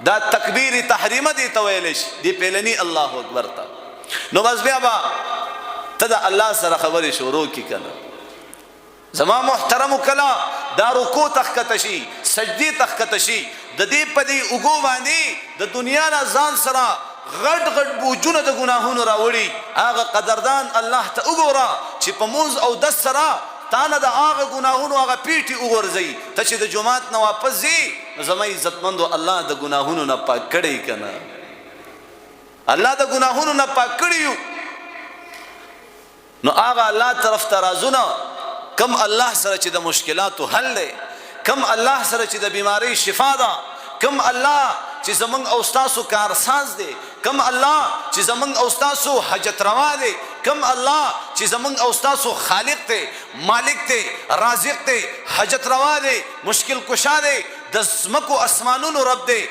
دا تکبیر تحریمه دی ته ویلی شي دی پیلني الله اکبر ته. نو بس بیا به ته د الله سره خبرې شروع کړي که نه. زما محترمو کله دا رکوع ته ښکته شي، سجدې ته ښکته شي، د دې په دې اوږو باندې د دنیا نه ځان سره غټ غټ بوجونه د ګناهونو راوړي، هغه قدردان الله ته وګوره چې په مونځ او دس سره تا نه د هغه ګناهونو هغه پیټې وغورځوي. ته چې د جومات نه واپس ځې نو زما عزتمندو الله د ګناهونو نه پاک کړی که نه، الله د ګناهونو نه پاک کړي یو. نو هغه الله طرف ته رازونه کم الله سره چې د مشکلاتو حل دی، کم الله سره چې د بیماری شفا ده، کم الله چې زمونږ او ستاسو کارساز دی، کم الله چې زمونږ او ستاسو حاجت روا دی، کم الله چې زمونږ او ستاسو خالق دی، مالک دی، رازق دی، حاجت روا دی، مشکل کشا دی، د ځمکو اسمانونو رب دی.